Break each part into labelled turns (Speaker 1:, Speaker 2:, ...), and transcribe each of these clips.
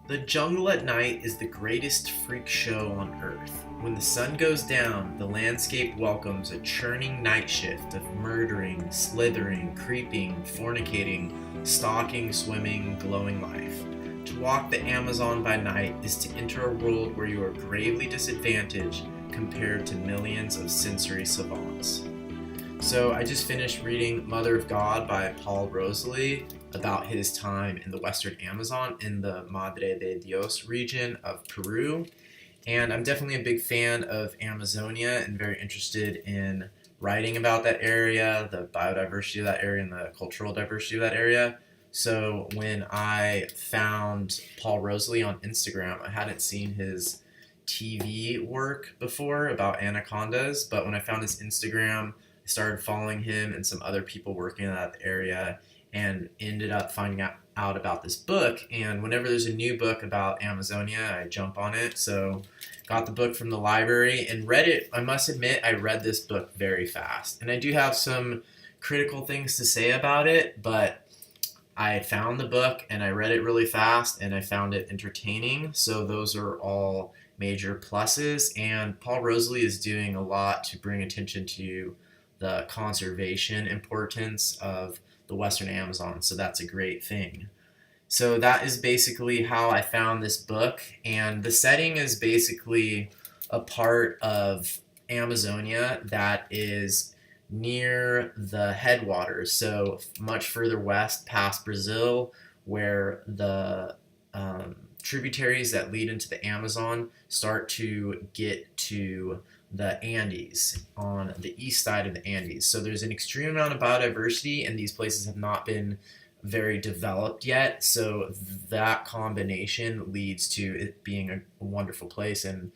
Speaker 1: The jungle at night is the greatest freak show on earth. When the sun goes down, the landscape welcomes a churning night shift of murdering, slithering, creeping, fornicating, stalking, swimming, glowing life. To walk the Amazon by night is to enter a world where you are gravely disadvantaged compared to millions of sensory savants. So I just finished reading Mother of God by Paul Rosalie about his time in the Western Amazon in the Madre de Dios region of Peru. And I'm definitely a big fan of Amazonia and very interested in writing about that area, the biodiversity of that area, and the cultural diversity of that area. So when I found Paul Rosalie on Instagram, I hadn't seen his TV work before about anacondas, but when I found his Instagram, I started following him and some other people working in that area and ended up finding out about this book. And whenever there's a new book about Amazonia, I jump on it. So got the book from the library and read it. I must admit, I read this book very fast. And I do have some critical things to say about it, but I found the book and I read it really fast and I found it entertaining. So those are all major pluses. And Paul Rosalie is doing a lot to bring attention to the conservation importance of the Western Amazon. So that's a great thing. So that is basically how I found this book. And the setting is basically a part of Amazonia that is near the headwaters. So much further west past Brazil, where the tributaries that lead into the Amazon start to get to the Andes, on the east side of the Andes. So there's an extreme amount of biodiversity, and these places have not been very developed yet. So that combination leads to it being a wonderful place. And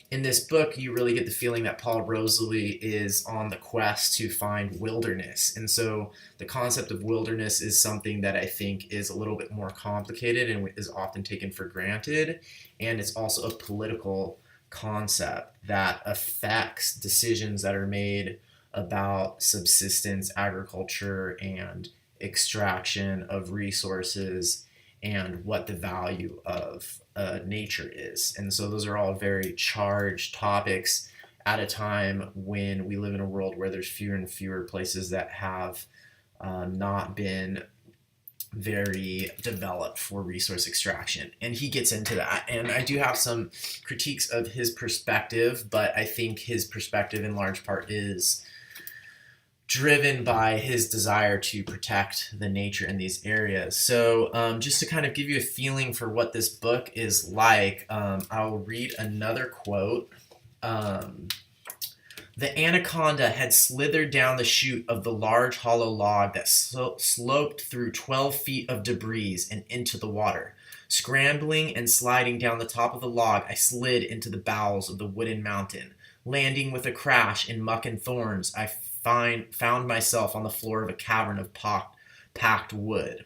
Speaker 1: in this book, you really get the feeling that Paul Rosalie is on the quest to find wilderness. And so the concept of wilderness is something that I think is a little bit more complicated and is often taken for granted. And it's also a political concept that affects decisions that are made about subsistence, agriculture, and extraction of resources and what the value of nature is. And so those are all very charged topics at a time when we live in a world where there's fewer and fewer places that have not been very developed for resource extraction. And he gets into that. And I do have some critiques of his perspective, but I think his perspective in large part is driven by his desire to protect the nature in these areas. So just to kind of give you a feeling for what this book is like, I'll read another quote. The anaconda had slithered down the chute of the large hollow log that sloped through 12 feet of debris and into the water. Scrambling and sliding down the top of the log, I slid into the bowels of the wooden mountain. Landing with a crash in muck and thorns, I found myself on the floor of a cavern of packed wood.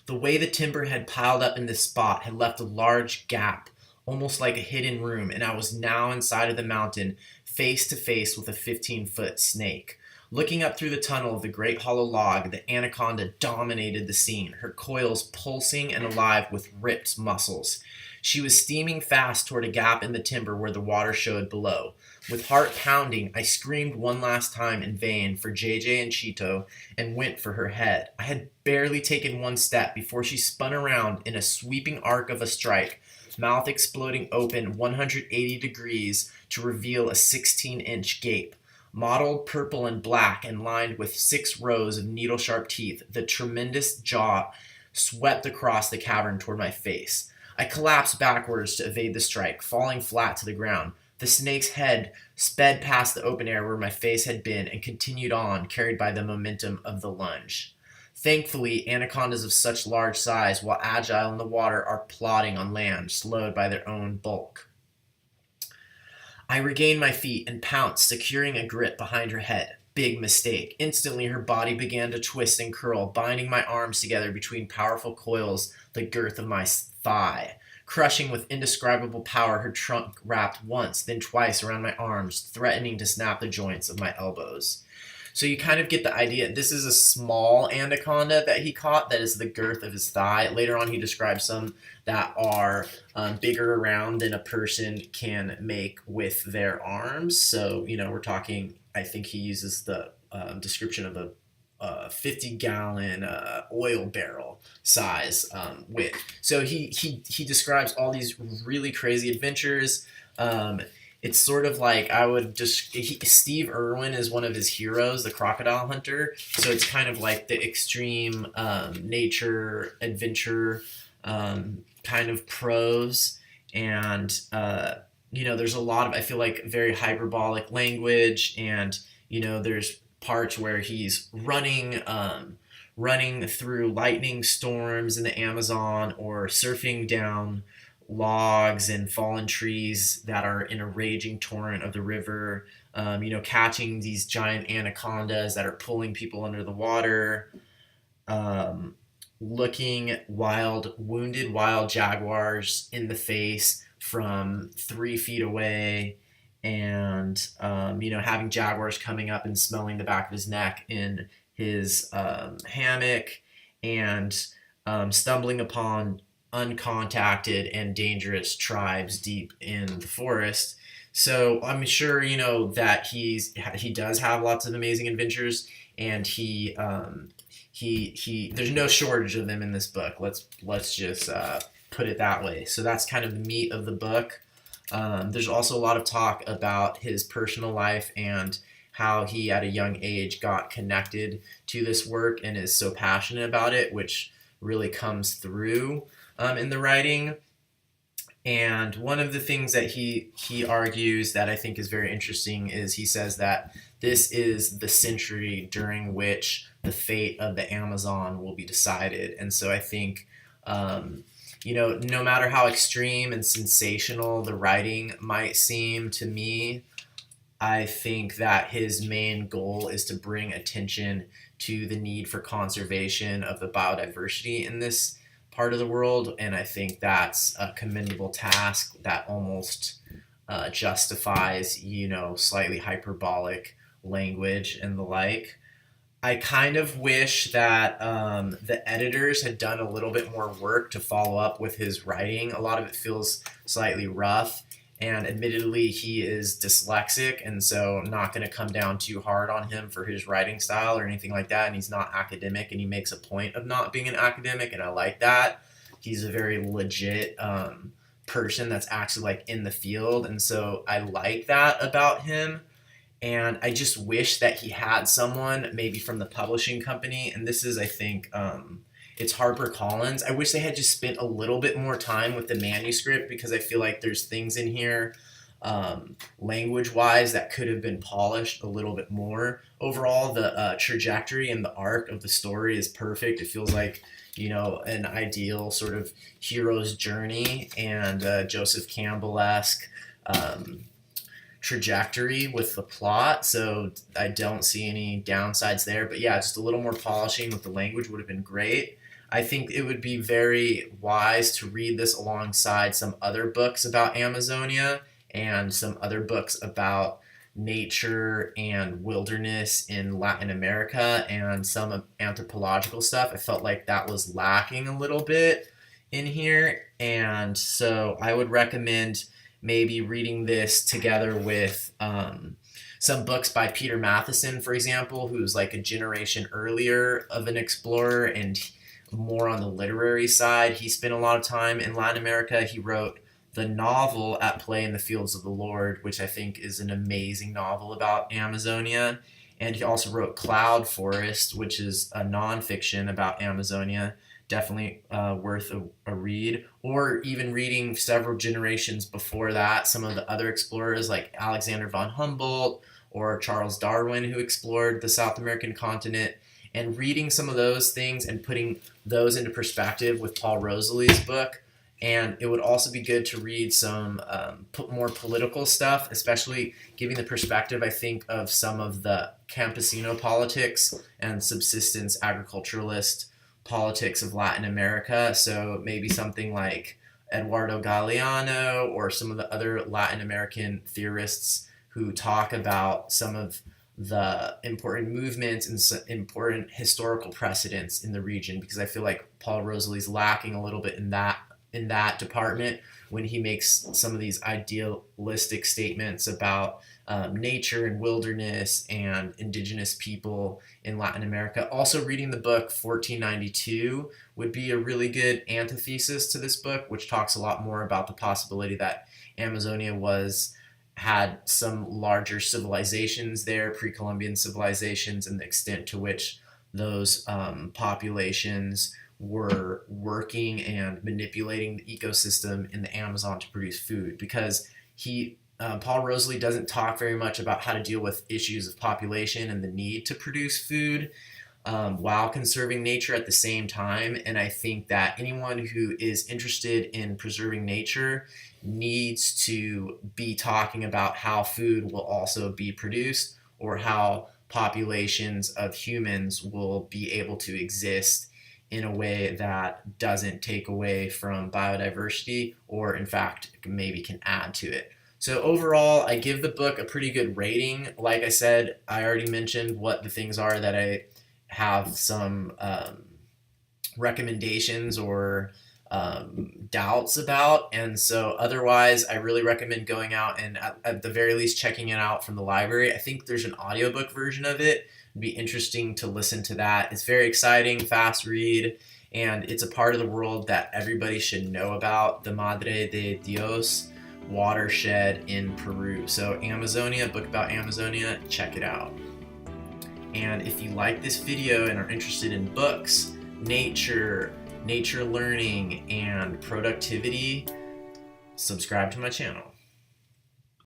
Speaker 1: The way the timber had piled up in this spot had left a large gap, almost like a hidden room, and I was now inside of the mountain, face to face with a 15-foot snake. Looking up through the tunnel of the great hollow log, the anaconda dominated the scene, her coils pulsing and alive with ripped muscles. She was steaming fast toward a gap in the timber where the water showed below. With heart pounding, I screamed one last time in vain for JJ and Cheeto and went for her head. I had barely taken one step before she spun around in a sweeping arc of a strike, mouth exploding open 180 degrees to reveal a 16-inch gape. Mottled purple and black and lined with 6 rows of needle-sharp teeth, the tremendous jaw swept across the cavern toward my face. I collapsed backwards to evade the strike, falling flat to the ground. The snake's head sped past the open air where my face had been and continued on, carried by the momentum of the lunge. Thankfully, anacondas of such large size, while agile in the water, are plodding on land, slowed by their own bulk. I regained my feet and pounced, securing a grip behind her head. Big mistake. Instantly, her body began to twist and curl, binding my arms together between powerful coils the girth of my thigh. Crushing with indescribable power, her trunk wrapped once, then twice around my arms, threatening to snap the joints of my elbows. So you kind of get the idea. This is a small anaconda that he caught that is the girth of his thigh. Later on, he describes some that are bigger around than a person can make with their arms. So, we're talking, I think he uses the description of a 50-gallon oil barrel size width. So he describes all these really crazy adventures. It's sort of like I would just Steve Irwin is one of his heroes, the crocodile hunter. So it's kind of like the extreme nature adventure kind of prose, and there's a lot of, I feel like, very hyperbolic language, and there's parts where he's running through lightning storms in the Amazon, or surfing down logs and fallen trees that are in a raging torrent of the river, catching these giant anacondas that are pulling people under the water, um, looking wounded wild jaguars in the face from 3 feet away, and having jaguars coming up and smelling the back of his neck in his hammock, and stumbling upon uncontacted and dangerous tribes deep in the forest. So I'm sure that he does have lots of amazing adventures, and he there's no shortage of them in this book. Let's just put it that way. So that's kind of the meat of the book. There's also a lot of talk about his personal life and how he at a young age got connected to this work and is so passionate about it, which really comes through in the writing. And one of the things that he argues that I think is very interesting is he says that this is the century during which the fate of the Amazon will be decided. And so I think, no matter how extreme and sensational the writing might seem to me, I think that his main goal is to bring attention to the need for conservation of the biodiversity in this part of the world. And I think that's a commendable task that almost justifies, slightly hyperbolic language and the like. I kind of wish that the editors had done a little bit more work to follow up with his writing. A lot of it feels slightly rough, and admittedly, he is dyslexic, and so I'm not going to come down too hard on him for his writing style or anything like that. And he's not academic, and he makes a point of not being an academic, and I like that. He's a very legit person that's actually like in the field, and so I like that about him. And I just wish that he had someone maybe from the publishing company, and this is, I think, it's HarperCollins. I wish they had just spent a little bit more time with the manuscript, because I feel like there's things in here language-wise that could have been polished a little bit more. Overall, the trajectory and the arc of the story is perfect. It feels like, an ideal sort of hero's journey, and Joseph Campbell-esque trajectory with the plot, so I don't see any downsides there. But yeah, just a little more polishing with the language would have been great. I think it would be very wise to read this alongside some other books about Amazonia and some other books about nature and wilderness in Latin America and some anthropological stuff. I felt like that was lacking a little bit in here, and so I would recommend maybe reading this together with some books by Peter Matheson, for example, who's like a generation earlier of an explorer and more on the literary side. He spent a lot of time in Latin America. He wrote the novel At Play in the Fields of the Lord, which I think is an amazing novel about Amazonia. And he also wrote Cloud Forest, which is a nonfiction about Amazonia. Definitely worth a read. Or even reading several generations before that, some of the other explorers like Alexander von Humboldt or Charles Darwin, who explored the South American continent, and reading some of those things and putting those into perspective with Paul Rosalie's book. And it would also be good to read some more political stuff, especially giving the perspective, I think, of some of the campesino politics and subsistence agriculturalist politics of Latin America. So maybe something like Eduardo Galeano or some of the other Latin American theorists who talk about some of the important movements and important historical precedents in the region, because I feel like Paul Rosalie's lacking a little bit in that department when he makes some of these idealistic statements about nature and wilderness and indigenous people in Latin America. Also, reading the book 1492 would be a really good antithesis to this book, which talks a lot more about the possibility that Amazonia had some larger civilizations there, pre-Columbian civilizations, and the extent to which those populations were working and manipulating the ecosystem in the Amazon to produce food. Because Paul Rosalie doesn't talk very much about how to deal with issues of population and the need to produce food while conserving nature at the same time. And I think that anyone who is interested in preserving nature needs to be talking about how food will also be produced, or how populations of humans will be able to exist in a way that doesn't take away from biodiversity, or in fact maybe can add to it. So overall, I give the book a pretty good rating. Like I said, I already mentioned what the things are that I have some recommendations or doubts about. And so otherwise, I really recommend going out and at the very least checking it out from the library. I think there's an audiobook version of it. It'd be interesting to listen to that. It's very exciting, fast read, and it's a part of the world that everybody should know about, the Madre de Dios watershed in Peru. So Amazonia, a book about Amazonia, check it out. And if you like this video and are interested in books, nature learning, and productivity, subscribe to my channel.